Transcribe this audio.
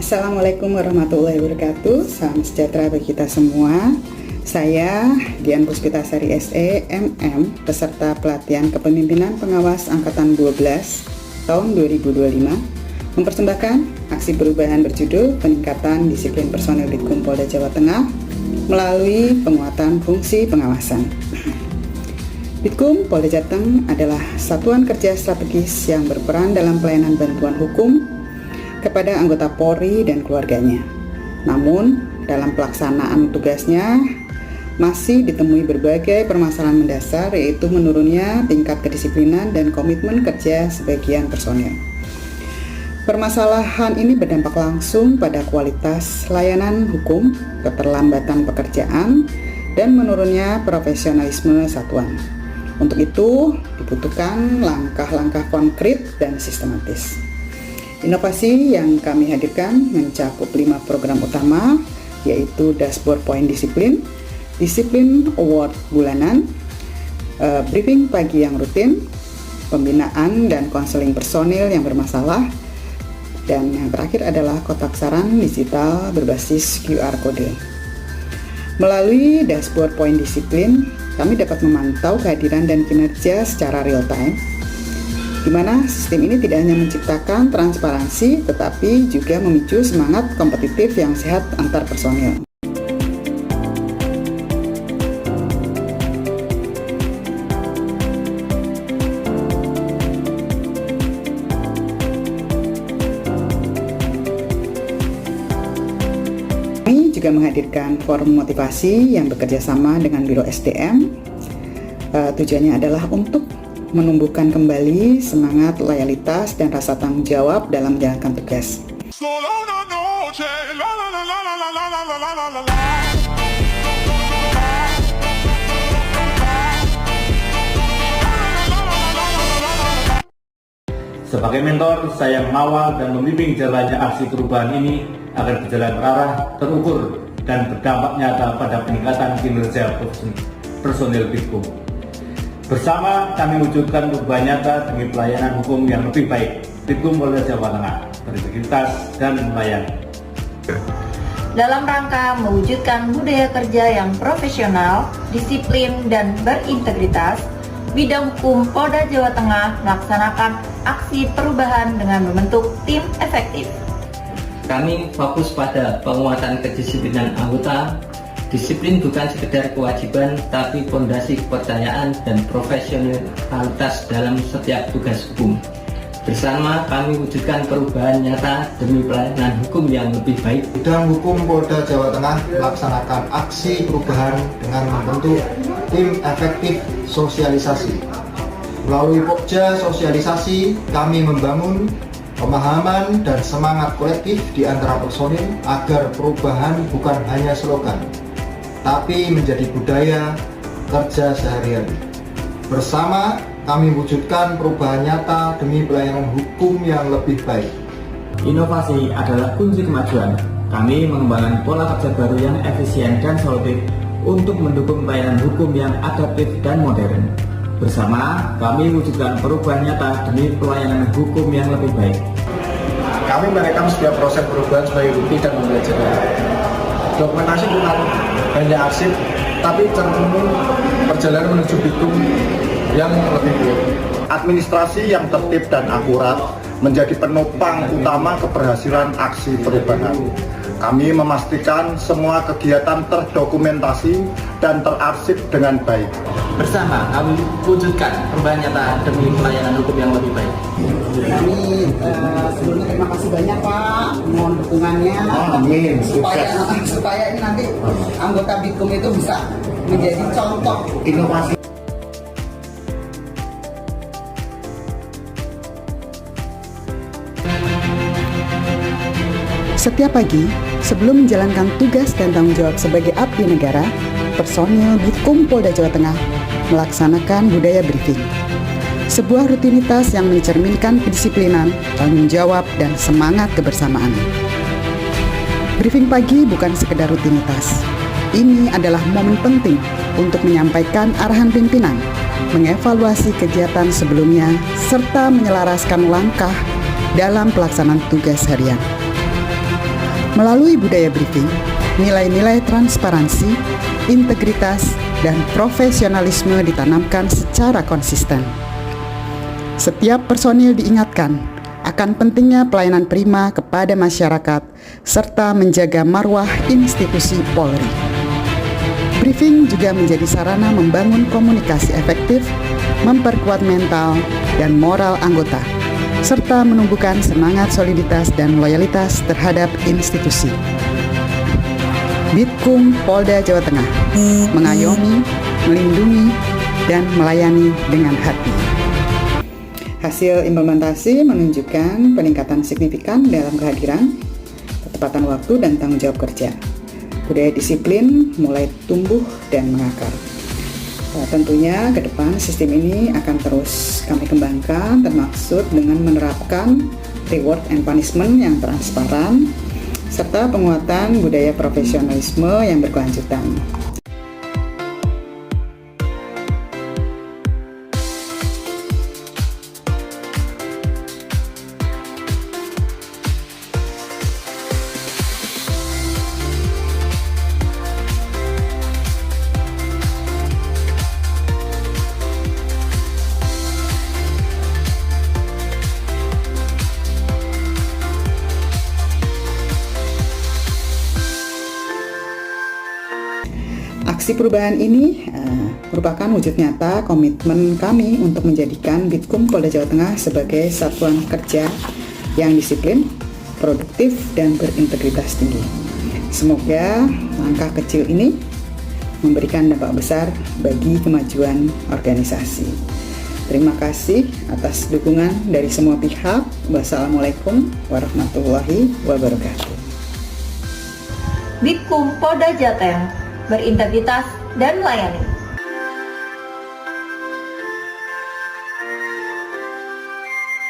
Assalamualaikum warahmatullahi wabarakatuh. Salam sejahtera bagi kita semua. Saya Dian Puspitasari SE MM, peserta pelatihan kepemimpinan pengawas angkatan 12 tahun 2025, mempersembahkan aksi perubahan berjudul peningkatan disiplin personil Bitkum Polda Jawa Tengah melalui penguatan fungsi pengawasan. Bitkum Polda Jateng adalah satuan kerja strategis yang berperan dalam pelayanan bantuan hukum kepada anggota Polri dan keluarganya. Namun, dalam pelaksanaan tugasnya masih ditemui berbagai permasalahan mendasar, yaitu menurunnya tingkat kedisiplinan dan komitmen kerja sebagian personil. Permasalahan ini berdampak langsung pada kualitas layanan hukum, keterlambatan pekerjaan, dan menurunnya profesionalisme satuan. Untuk itu, dibutuhkan langkah-langkah konkret dan sistematis. Inovasi yang kami hadirkan mencakup 5 program utama, yaitu Dashboard Point Disiplin, Disiplin Award bulanan, briefing pagi yang rutin, pembinaan dan konseling personil yang bermasalah, dan yang terakhir adalah kotak saran digital berbasis QR Code. Melalui Dashboard Point Disiplin, kami dapat memantau kehadiran dan kinerja secara real time, di mana sistem ini tidak hanya menciptakan transparansi, tetapi juga memicu semangat kompetitif yang sehat antar personil. Kami juga menghadirkan forum motivasi yang bekerja sama dengan Biro SDM. Tujuannya adalah untuk menumbuhkan kembali semangat loyalitas dan rasa tanggung jawab dalam menjalankan tugas. Sebagai mentor, saya mengawal dan membimbing jalannya aksi perubahan ini agar berjalan terarah, terukur, dan berdampak nyata pada peningkatan kinerja personil Bitkum. Bersama kami wujudkan perubahan nyata demi pelayanan hukum yang lebih baik. Bitkum Polda Jawa Tengah berintegritas dan melayani. Dalam rangka mewujudkan budaya kerja yang profesional, disiplin, dan berintegritas, Bidang Hukum Polda Jawa Tengah melaksanakan aksi perubahan dengan membentuk tim efektif. Kami fokus pada penguatan kedisiplinan anggota. Disiplin bukan sekedar kewajiban, tapi fondasi kepercayaan dan profesionalitas dalam setiap tugas hukum. Bersama kami wujudkan perubahan nyata demi pelayanan hukum yang lebih baik. Bidang Hukum Polda Jawa Tengah melaksanakan aksi perubahan dengan membentuk tim efektif sosialisasi. Melalui Pokja sosialisasi, kami membangun pemahaman dan semangat kolektif di antara personil agar perubahan bukan hanya slogan, tapi menjadi budaya kerja sehari-hari. Bersama kami wujudkan perubahan nyata demi pelayanan hukum yang lebih baik. Inovasi adalah kunci kemajuan. Kami mengembangkan pola kerja baru yang efisien dan solutif untuk mendukung pelayanan hukum yang adaptif dan modern. Bersama kami wujudkan perubahan nyata demi pelayanan hukum yang lebih baik. Kami merekam setiap proses perubahan sebagai bukti dan pembelajaran. Dokumentasi bukan hanya arsip, tapi cermin perjalanan menuju Bitkum yang lebih baik. Administrasi yang tertib dan akurat menjadi penopang utama keberhasilan aksi perubahan. Kami memastikan semua kegiatan terdokumentasi dan terarsip dengan baik. Bersama kami wujudkan perubahan nyata demi pelayanan hukum yang lebih baik. Kami sebelumnya terima kasih banyak Pak, mohon dukungannya. Amin. Supaya ini nanti anggota Bitkum itu bisa menjadi contoh Inovasi. Setiap pagi, sebelum menjalankan tugas dan tanggung jawab sebagai abdi negara, personil Bitkum Polda Jawa Tengah melaksanakan budaya briefing. Sebuah rutinitas yang mencerminkan kedisiplinan, tanggung jawab, dan semangat kebersamaan. Briefing pagi bukan sekedar rutinitas. Ini adalah momen penting untuk menyampaikan arahan pimpinan, mengevaluasi kegiatan sebelumnya, serta menyelaraskan langkah dalam pelaksanaan tugas harian. Melalui budaya briefing, nilai-nilai transparansi, integritas, dan profesionalisme ditanamkan secara konsisten. Setiap personil diingatkan akan pentingnya pelayanan prima kepada masyarakat serta menjaga marwah institusi Polri. Briefing juga menjadi sarana membangun komunikasi efektif, memperkuat mental dan moral anggota, serta menumbuhkan semangat soliditas dan loyalitas terhadap institusi. Bitkum Polda Jawa Tengah mengayomi, melindungi, dan melayani dengan hati. Hasil implementasi menunjukkan peningkatan signifikan dalam kehadiran, ketepatan waktu, dan tanggung jawab kerja. Budaya disiplin mulai tumbuh dan mengakar. Tentunya ke depan sistem ini akan terus kami kembangkan, termaksud dengan menerapkan reward and punishment yang transparan, serta penguatan budaya profesionalisme yang berkelanjutan. Aksi perubahan ini merupakan wujud nyata komitmen kami untuk menjadikan Bitkum Polda Jawa Tengah sebagai satuan kerja yang disiplin, produktif, dan berintegritas tinggi. Semoga langkah kecil ini memberikan dampak besar bagi kemajuan organisasi. Terima kasih atas dukungan dari semua pihak. Wassalamualaikum warahmatullahi wabarakatuh. Bitkum Polda Jateng, berintegritas dan melayani.